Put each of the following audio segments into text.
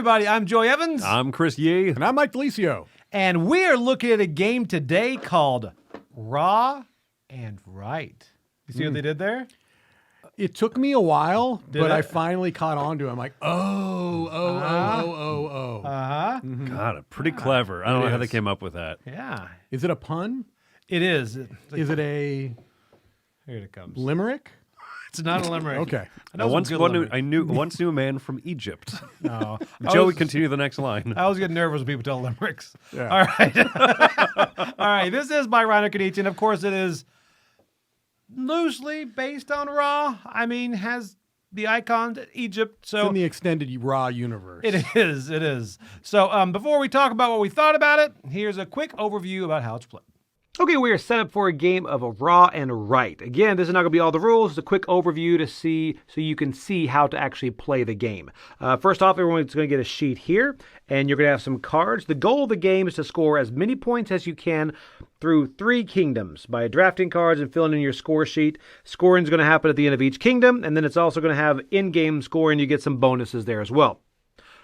everybody. I'm Joey Evans. I'm Chris Yee. And I'm Mike Delisio. And we are looking at a game today called Raw and Right. You see what they did there? It took me a while, but it? I finally caught on to it. I'm like, oh. Uh-huh. God, pretty clever. I don't know how they came up with that. Yeah, Is it a pun? it is. Is it a Here it comes. limerick? It's not a limerick. Okay. I know Once some good limerick. I once knew a man from Egypt. No. Joey, continue the next line. I always get nervous when people tell limericks. Yeah. All right. All right. This is by Reiner Knight, and of course it is loosely based on Ra. I mean, has the icons Egypt. It's So in the extended Raw universe. it is. It is. So before we talk about what we thought about it, here's a quick overview about how it's played. Okay, we are set up for a game of a Raw and Right. Again, this is not going to be all the rules. It's a quick overview to see, so you can see how to actually play the game. First off, everyone's going to get a sheet here, and you're going to have some cards. The goal of the game is to score as many points as you can through 3 kingdoms by drafting cards and filling in your score sheet. Scoring is going to happen at the end of each kingdom, and then it's also going to have in-game scoring. You get some bonuses there as well.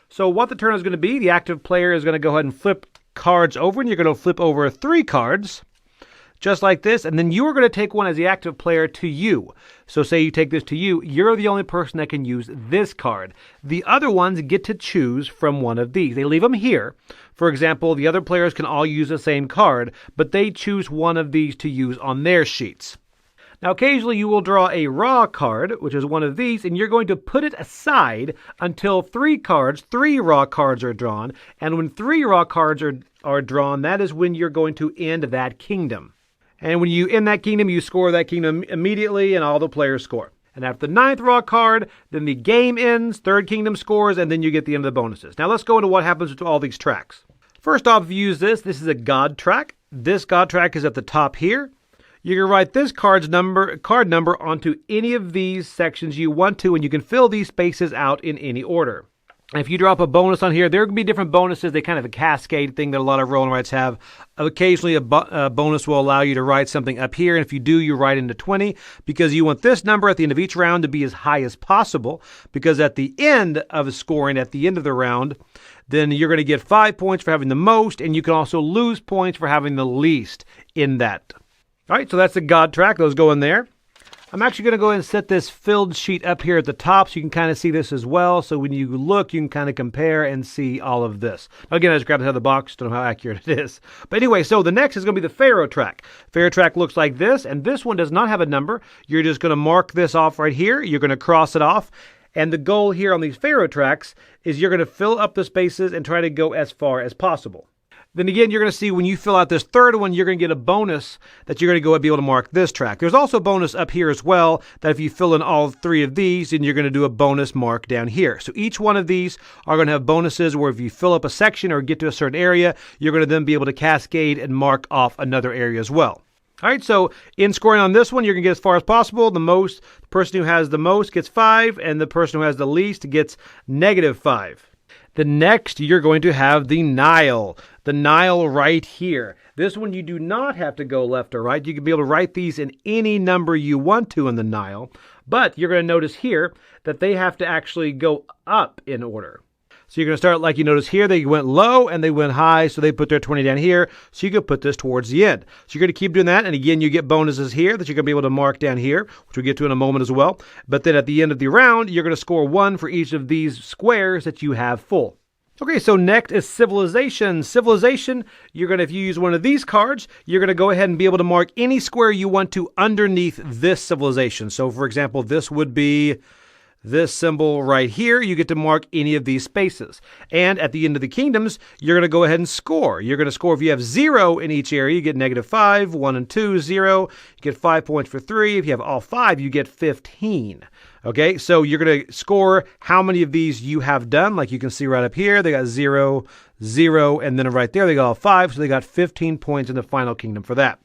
So what the turn is going to be, the active player is going to go ahead and flip cards over, and you're going to flip over 3 cards. Just like this, and then you are going to take one as the active player to you. So say you take this to you, you're the only person that can use this card. The other ones get to choose from one of these. They leave them here. For example, the other players can all use the same card, but they choose one of these to use on their sheets. Now, occasionally you will draw a Raw card, which is one of these, and you're going to put it aside until 3 Raw cards are drawn. And when 3 Raw cards are drawn, that is when you're going to end that kingdom. And when you end that kingdom, you score that kingdom immediately, and all the players score. And after the 9th Raw card, then the game ends, 3rd kingdom scores, and then you get the end of the bonuses. Now let's go into what happens to all these tracks. First off, if you use this is a God track. This God track is at the top here. You can write this card number onto any of these sections you want to, and you can fill these spaces out in any order. If you drop a bonus on here, there can be different bonuses. They kind of a cascade thing that a lot of roll and writes have. Occasionally, a bonus will allow you to write something up here, and if you do, you write into 20 because you want this number at the end of each round to be as high as possible, because at the end of scoring, at the end of the round, then you're going to get 5 points for having the most, and you can also lose points for having the least in that. All right, so that's the God track. Those go in there. I'm actually going to go ahead and set this filled sheet up here at the top so you can kind of see this as well. So when you look, you can kind of compare and see all of this. Again, I just grabbed it out of the box. Don't know how accurate it is. But anyway, so the next is going to be the Pharaoh track. Pharaoh track looks like this, and this one does not have a number. You're just going to mark this off right here. You're going to cross it off. And the goal here on these Pharaoh tracks is you're going to fill up the spaces and try to go as far as possible. Then again, you're going to see when you fill out this third one, you're going to get a bonus that you're going to go and be able to mark this track. There's also a bonus up here as well that if you fill in all 3 of these, then you're going to do a bonus mark down here. So each one of these are going to have bonuses where if you fill up a section or get to a certain area, you're going to then be able to cascade and mark off another area as well. All right, so in scoring on this one, you're going to get as far as possible. The person who has the most gets 5, and the person who has the least gets -5. The next, you're going to have the Nile. The Nile right here. This one, you do not have to go left or right. You can be able to write these in any number you want to in the Nile. But you're going to notice here that they have to actually go up in order. So you're going to start like you notice here. They went low and they went high, so they put their 20 down here. So you can put this towards the end. So you're going to keep doing that. And again, you get bonuses here that you're going to be able to mark down here, which we'll get to in a moment as well. But then at the end of the round, you're going to score 1 for each of these squares that you have full. Okay, so next is Civilization. Civilization, if you use one of these cards, you're going to go ahead and be able to mark any square you want to underneath this civilization. So, for example, this would be this symbol right here. You get to mark any of these spaces. And at the end of the kingdoms, you're going to go ahead and score. You're going to score if you have 0 in each area, you get -5, 1 and 2, 0. You get 5 points for 3. If you have all 5, you get 15. Okay, so you're going to score how many of these you have done. Like you can see right up here, they got 0, 0, and then right there they got all 5, so they got 15 points in the final kingdom for that.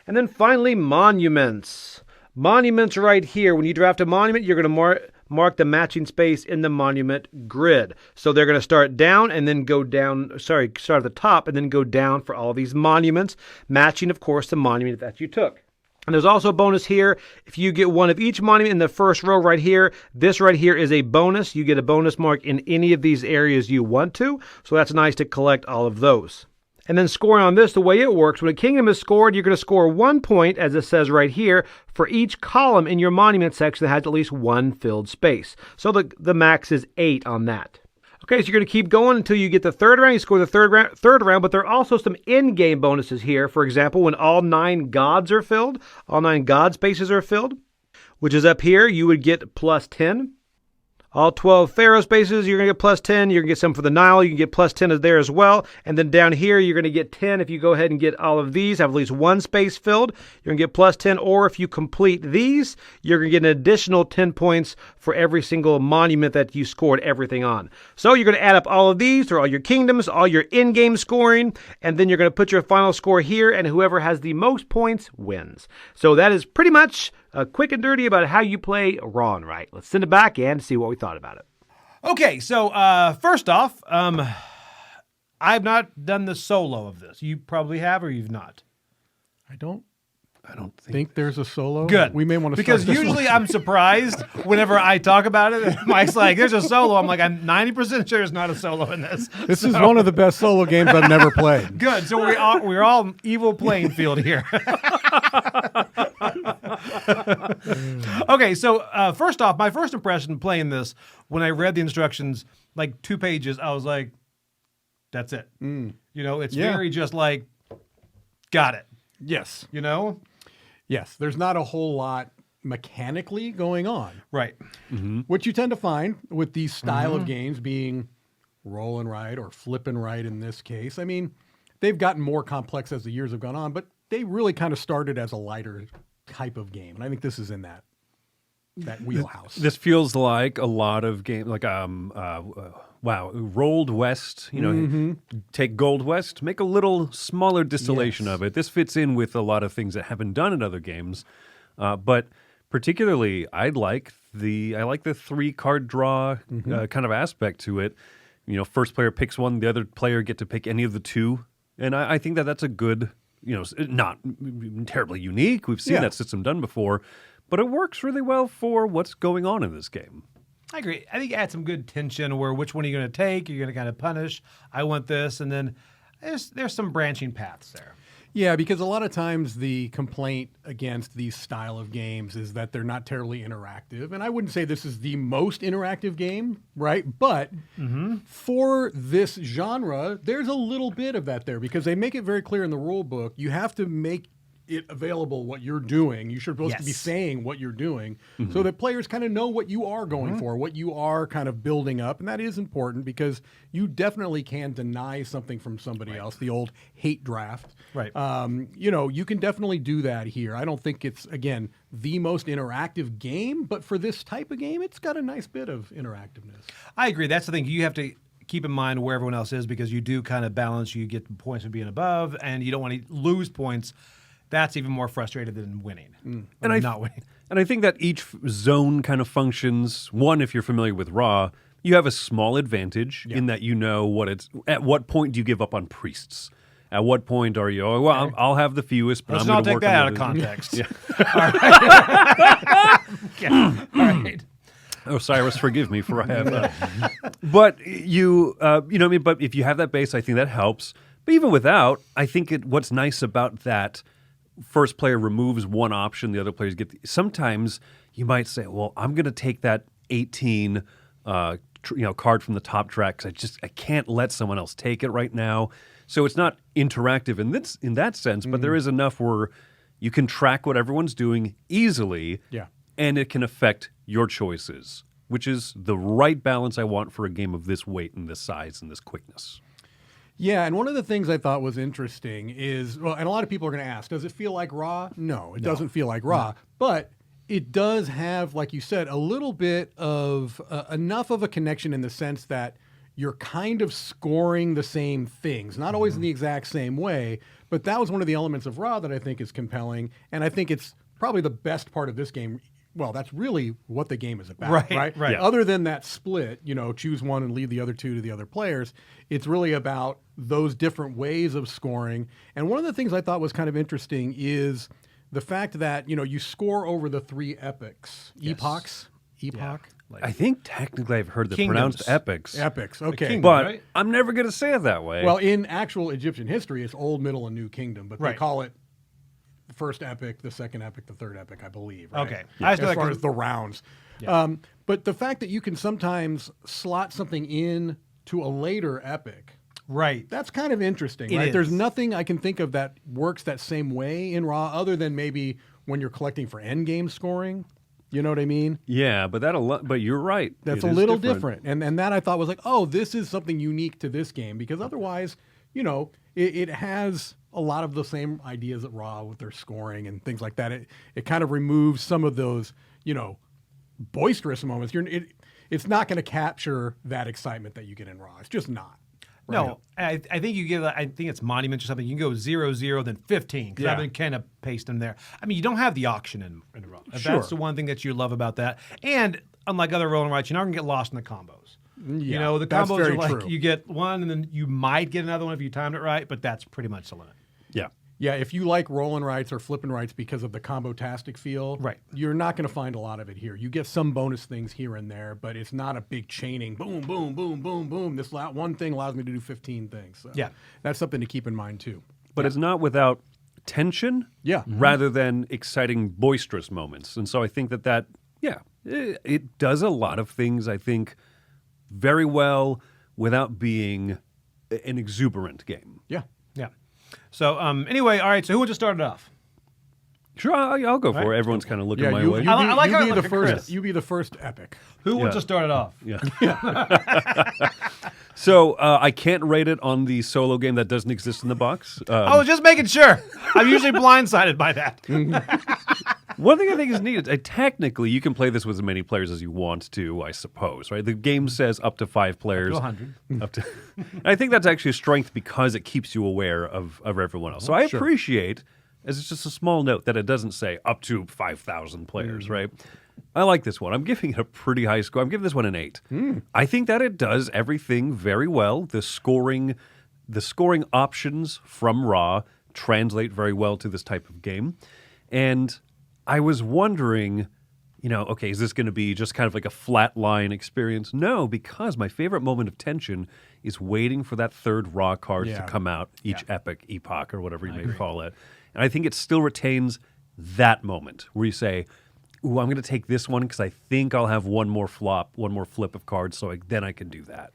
And then finally, monuments. Monuments right here. When you draft a monument, you're going to mark the matching space in the monument grid. So they're going to start down and then go down, start at the top and then go down for all these monuments, matching, of course, the monument that you took. And there's also a bonus here. If you get one of each monument in the first row right here, this right here is a bonus. You get a bonus mark in any of these areas you want to. So that's nice to collect all of those. And then scoring on this, the way it works, when a kingdom is scored, you're going to score 1 point, as it says right here, for each column in your monument section that has at least one filled space. So the max is 8 on that. Okay, so you're going to keep going until you get the third round. You score the third round, but there are also some in-game bonuses here. For example, when all 9 gods are filled, all 9 god spaces are filled, which is up here, you would get plus 10. All 12 pharaoh spaces, you're going to get plus 10. You're going to get some for the Nile. You can get plus 10 there as well. And then down here, you're going to get 10 if you go ahead and get all of these, have at least one space filled. You're going to get plus 10. Or if you complete these, you're going to get an additional 10 points for every single monument that you scored everything on. So you're going to add up all of these through all your kingdoms, all your in-game scoring, and then you're going to put your final score here, and whoever has the most points wins. So that is pretty much quick and dirty about how you play Raw and Right. Let's send it back and see what we thought about it. Okay, so first off, I've not done the solo of this. You probably have, or you've not. I don't I don't think there's a solo. Good. We may want to because start this usually one. I'm surprised whenever I talk about it. And Mike's like, "There's a solo." I'm like, "I'm 90% sure there's not a solo in this." This is one of the best solo games I've never played. Good. So we're all evil playing field here. Okay. So first off, my first impression playing this, when I read the instructions, like 2 pages, I was like, "That's it." You know, it's very just like, got it. Yes. You know. Yes. There's not a whole lot mechanically going on. Right. What you tend to find with these style of games being roll and write or flip and write in this case, I mean, they've gotten more complex as the years have gone on, but they really kind of started as a lighter type of game. And I think this is in that wheelhouse. This feels like a lot of games, like Rolled West. You know, take Gold West, make a little smaller distillation of it. This fits in with a lot of things that have been done in other games, but particularly, I like the 3-card draw kind of aspect to it. You know, first player picks one, the other player get to pick any of the two, and I think that's a good. You know, not terribly unique. We've seen that system done before, but it works really well for what's going on in this game. I agree. I think it adds some good tension where which one are you going to take? You're going to kind of punish. I want this, and then there's some branching paths there. Yeah, because a lot of times the complaint against these style of games is that they're not terribly interactive. And I wouldn't say this is the most interactive game, right? But for this genre, there's a little bit of that there because they make it very clear in the rule book. You have to make it available what you're doing. You're supposed to be saying what you're doing so that players kind of know what you are going for, what you are kind of building up. And that is important because you definitely can deny something from somebody else, the old hate draft. Right. You know, you can definitely do that here. I don't think it's, again, the most interactive game, but for this type of game, it's got a nice bit of interactiveness. I agree. That's the thing. You have to keep in mind where everyone else is because you do kind of balance. You get the points of being above, and you don't want to lose points. That's even more frustrated than winning. And not winning. And I think that each zone kind of functions. One, if you're familiar with Raw, you have a small advantage in that you know what it's. At what point do you give up on priests? At what point are you? Oh, well, I'll have the fewest, but Let's I'm not going to take work that on out of the- context. All right. Osiris, forgive me for I have that. But you know what I mean. But if you have that base, I think that helps. But even without, I think what's nice about that. First player removes one option, the other players get. Sometimes you might say, "Well, I'm going to take that 18, card from the top track because I can't let someone else take it right now." So it's not interactive in that sense, but there is enough where you can track what everyone's doing easily, and it can affect your choices, which is the right balance I want for a game of this weight and this size and this quickness. Yeah, and one of the things I thought was interesting is, well, and a lot of people are going to ask, does it feel like Raw? No, it doesn't feel like Raw, but it does have, like you said, a little bit of enough of a connection in the sense that you're kind of scoring the same things, not always in the exact same way, but that was one of the elements of Raw that I think is compelling, and I think it's probably the best part of this game. Well, that's really what the game is about, right? Right. Other than that split, choose one and leave the other two to the other players, it's really about those different ways of scoring. And one of the things I thought was kind of interesting is the fact that, you score over the 3 epochs. Epochs? Epoch? I think technically I've heard the Kingdoms. pronounced epics. Epics, okay. kingdom. But Right? I'm never going to say it that way. Well, in actual Egyptian history, it's Old, Middle, and New Kingdom, but they Right. call it the first epic, the second epic, the third epic, I believe. Right? Okay. Yeah. I As just feel far like- as the rounds. But the fact that you can sometimes slot something in to a later epic, Right. that's kind of interesting, It right? There's is. nothing I can think of that works that same way in Raw other than maybe when you're collecting for endgame scoring. You know what I mean? yeah, but but you're right. That's It a is little different. And that I thought was like, oh, this is something unique to this game because otherwise, it has a lot of the same ideas that Raw with their scoring and things like that. It kind of removes some of those, boisterous moments. It's not going to capture that excitement that you get in Raw. It's just not. Right? No, I think you get. I think it's Monuments or something. You can go 0-0, then 15. Because Yeah. I've been kind of pasting there. I mean, you don't have the auction in Raw. Sure. That's the one thing that you love about that. And unlike other roll and rights, you're not going to get lost in the combos. Yeah, The that's combos very are like true. you get one, and then you might get another one if you timed it right. But that's pretty much the limit. Yeah. Yeah, if you like rolling rights or flipping rights because of the combo-tastic feel, Right. you're not going to find a lot of it here. You get some bonus things here and there, but it's not a big chaining. Boom, boom, boom, boom, boom. This one thing allows me to do 15 things. So Yeah. that's something to keep in mind too. But it's not without tension Yeah. rather than exciting, boisterous moments. And so I think that it does a lot of things, I think, very well without being an exuberant game. Yeah. Yeah. So anyway, all right. So who would just start it off? Sure, I'll go for Right. it. Everyone's kind of looking Yeah, my you, way. you, I like be, how you you be look the at first. Chris. You be the first epic. Who Yeah. would just start it off? Yeah. So I can't rate it on the solo game that doesn't exist in the box. I was just making sure. I'm usually blindsided by that. One thing I think is neat, technically, you can play this with as many players as you want to, I suppose, right? The game says up to 5 players. 100. Up to, and I think that's actually a strength because it keeps you aware of everyone else. So I appreciate, as it's just a small note, that it doesn't say up to 5,000 players, right? I like this one. I'm giving it a pretty high score. I'm giving this one an 8. I think that it does everything very well. The scoring options from Raw translate very well to this type of game. And I was wondering, okay, is this going to be just kind of like a flat line experience? No, because my favorite moment of tension is waiting for that third Raw card to come out, each epoch, or whatever you may call it. And I think it still retains that moment where you say, ooh, I'm going to take this one because I think I'll have one more flip of cards, so then I can do that.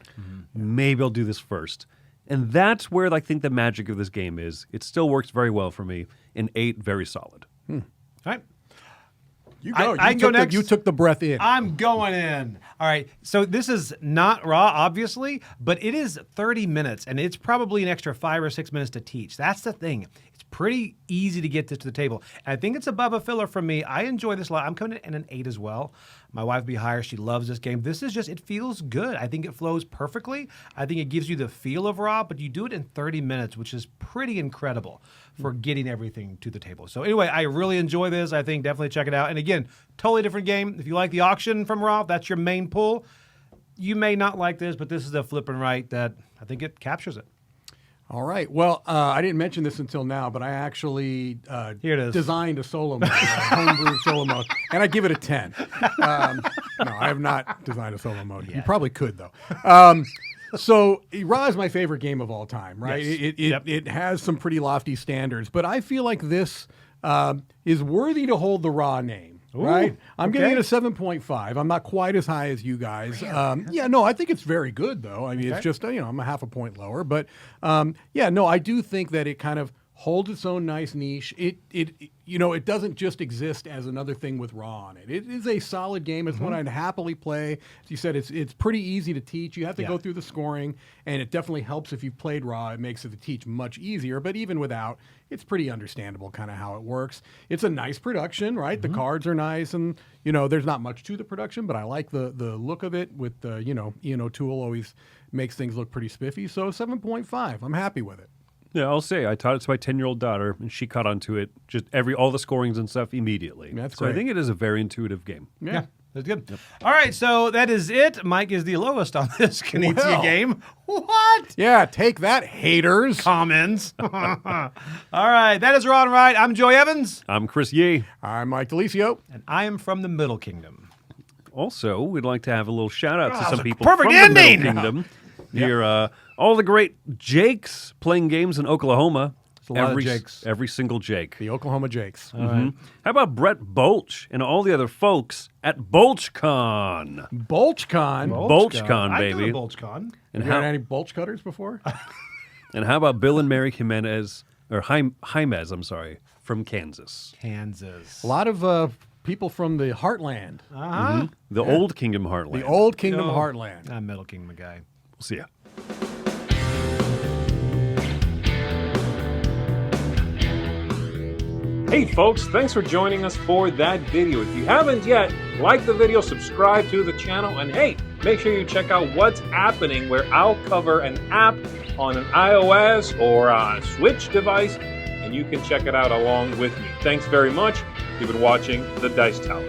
Maybe I'll do this first. And that's where I think the magic of this game is. It still works very well for me. An 8, very solid. All right. You go. I you, can go took next. you took the breath in. I'm going in. All right. So this is not Raw, obviously, but it is 30 minutes, and it's probably an extra 5 or 6 minutes to teach. That's the thing. It's pretty easy to get this to the table. And I think it's above a filler for me. I enjoy this a lot. I'm coming in an 8 as well. My wife would be higher. She loves this game. This is just, it feels good. I think it flows perfectly. I think it gives you the feel of Raw, but you do it in 30 minutes, which is pretty incredible for getting everything to the table. So anyway, I really enjoy this. I think definitely check it out. And again, totally different game. If you like the auction from Raw, that's your main pull. You may not like this, but this is a flip and right that I think it captures it. All right. Well, I didn't mention this until now, but I actually Here it is. designed a solo mode, a homebrew solo mode, and I give it a 10. No, I have not designed a solo mode. You probably could, though. So Raw is my favorite game of all time, right? Yes. It has some pretty lofty standards, but I feel like this is worthy to hold the Raw name. Right, I'm giving it a 7.5. I'm not quite as high as you guys. I think it's very good though. I mean, it's just I'm a half a point lower, but I do think that it kind of holds its own nice niche. It doesn't just exist as another thing with Raw on it. It is a solid game. It's one I'd happily play. As you said, it's pretty easy to teach. You have to go through the scoring, and it definitely helps if you've played Raw. It makes it to teach much easier. But even without, it's pretty understandable kind of how it works. It's a nice production, right? The cards are nice, and there's not much to the production, but I like the look of it. With Ian O'Toole always makes things look pretty spiffy. So 7.5. I'm happy with it. Yeah, I'll say I taught it to my 10-year-old daughter, and she caught onto it. Just all the scorings and stuff immediately. That's so I great. think it is a very intuitive game. Yeah. That's good. All right, so that is it. Mike is the lowest on this Knizia Well. game. What? Yeah, take that, haters. Comments. All right, that is Raw and Right. I'm Joey Evans, I'm Chris Yee. I'm Mike Delisio. and I am from the Middle Kingdom. Also, we'd like to have a little shout out to that was some a people perfect from ending! the Middle Kingdom. Here, all the great Jakes playing games in Oklahoma. a lot of Jakes. Every single Jake. The Oklahoma Jakes. How about Brett Bolch and all the other folks at BolchCon? BolchCon. BolchCon, I've baby. done a BolchCon. And You got how, any Bolch cutters before? and how about Bill and Mary Jimenez, or Jaimez, I'm sorry, from Kansas? Kansas. A lot of people from the Heartland, The Old Kingdom Heartland. the old Kingdom No. Heartland. I'm Middle Kingdom guy. We'll see ya. Hey folks, thanks for joining us for that video. If you haven't yet, like the video, subscribe to the channel, and hey, make sure you check out what's happening where I'll cover an app on an iOS or a Switch device, and you can check it out along with me. Thanks very much. You've been watching The Dice Tower.